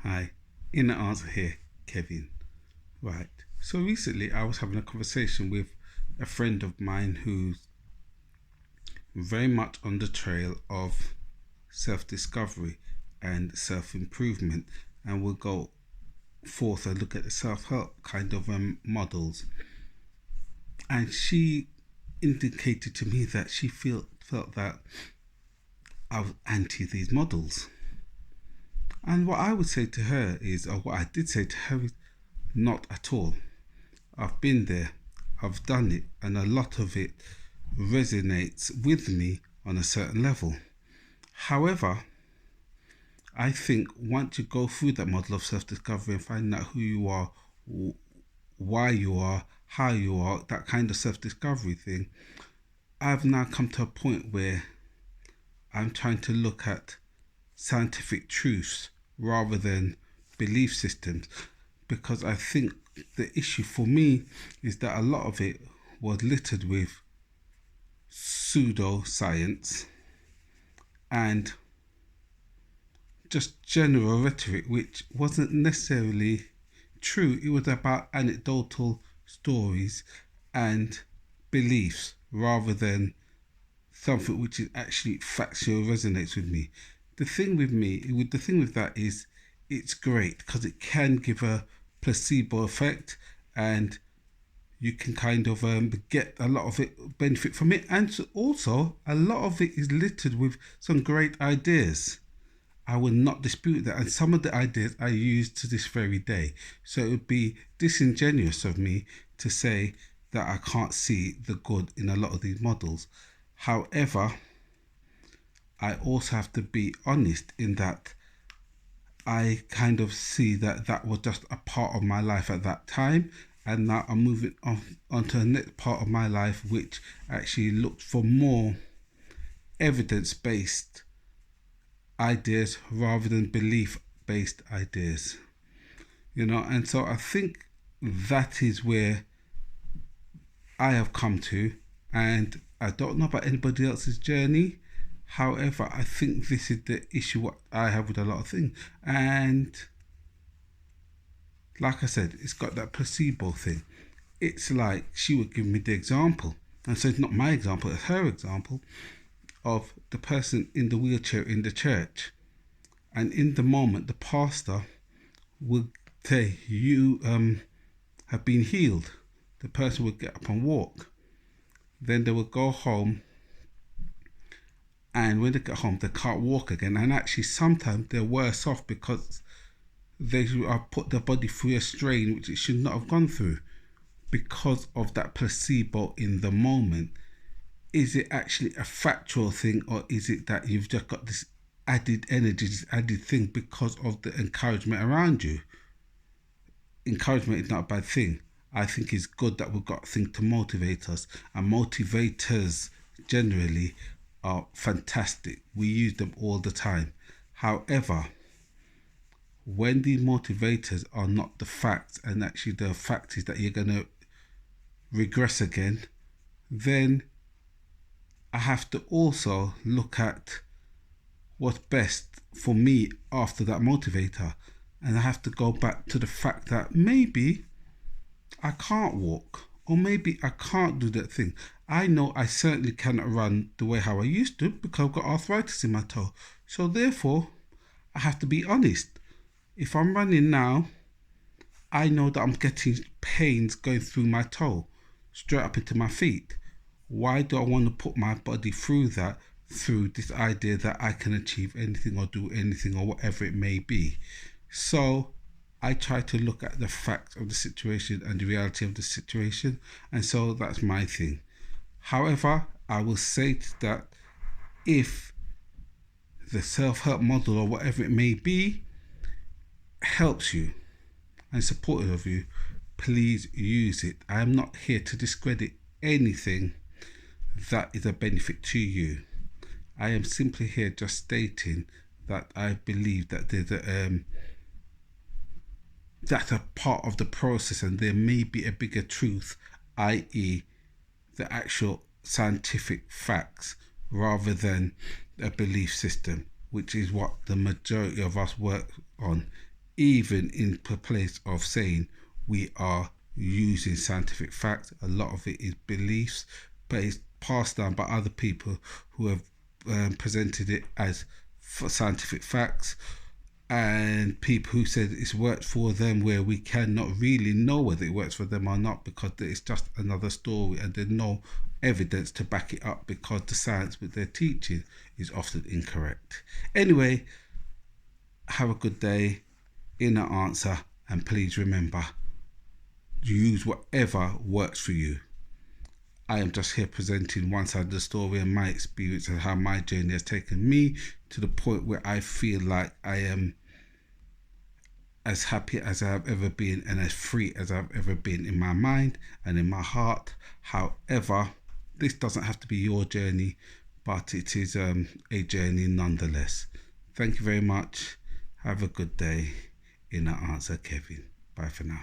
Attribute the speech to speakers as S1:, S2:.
S1: Hi, Inner Answer here, Kevin. Right. So recently I was having a conversation with a friend of mine who's very much on the trail of self discovery and self improvement, and we'll go forth and look at the self help kind of models. And she indicated to me that she felt that I was anti these models. And what I would say to her is, or what I did say to her is, not at all. I've been there, I've done it, and a lot of it resonates with me on a certain level. However, I think once you go through that model of self discovery and find out who you are, why you are, how you are, that kind of self discovery thing, I've now come to a point where I'm trying to look at scientific truths rather than belief systems, because I think the issue for me is that a lot of it was littered with pseudo-science and just general rhetoric, which wasn't necessarily true. It was about anecdotal stories and beliefs rather than something which is actually factual, resonates with me. The thing with that is, it's great because it can give a placebo effect, and you can kind of get a lot of it, benefit from it, and so also a lot of it is littered with some great ideas. I will not dispute that, and some of the ideas I use to this very day. So it would be disingenuous of me to say that I can't see the good in a lot of these models. However, I also have to be honest in that I kind of see that that was just a part of my life at that time, and now I'm moving on to the next part of my life, which actually looked for more evidence based ideas rather than belief based ideas. And so I think that is where I have come to, and I don't know about anybody else's journey. However, I think this is the issue what I have with a lot of things. And like I said, it's got that placebo thing. It's like she would give me the example. And so it's not my example, it's her example of the person in the wheelchair in the church. And in the moment, the pastor would say, "You have been healed." The person would get up and walk. Then they would go home, and when they get home, they can't walk again. And actually, sometimes they're worse off because they are put their body through a strain which it should not have gone through because of that placebo in the moment. Is it actually a factual thing, or is it that you've just got this added energy, this added thing because of the encouragement around you? Encouragement is not a bad thing. I think it's good that we've got things to motivate us, and motivators generally are fantastic. We use them all the time. However, when these motivators are not the facts, and actually the fact is that you're going to regress again, then I have to also look at what's best for me after that motivator. And I have to go back to the fact that maybe I can't walk, or maybe I can't do that thing. I know I certainly cannot run the way how I used to because I've got arthritis in my toe. So therefore, I have to be honest. If I'm running now, I know that I'm getting pains going through my toe, straight up into my feet. Why do I want to put my body through that, through this idea that I can achieve anything or do anything or whatever it may be? So I try to look at the facts of the situation and the reality of the situation, and so that's my thing. However, I will say that if the self-help model or whatever it may be helps you and supportive of you, please use it. I am not here to discredit anything that is a benefit to you. I am simply here just stating that I believe that there's that's a part of the process, and there may be a bigger truth, i.e., the actual scientific facts rather than a belief system, which is what the majority of us work on even in the place of saying we are using scientific facts. A lot of it is beliefs, but it's passed down by other people who have presented it as scientific facts, and people who said it's worked for them, where we cannot really know whether it works for them or not, because it's just another story and there's no evidence to back it up, because the science with their teaching is often incorrect. Anyway, have a good day. Inner answer, and please remember, use whatever works for you. I am just here presenting one side of the story and my experience and how my journey has taken me to the point where I feel like I am as happy as I've ever been and as free as I've ever been in my mind and in my heart. However, this doesn't have to be your journey, but it is a journey nonetheless. Thank you very much. Have a good day. Inner answer, Kevin. Bye for now.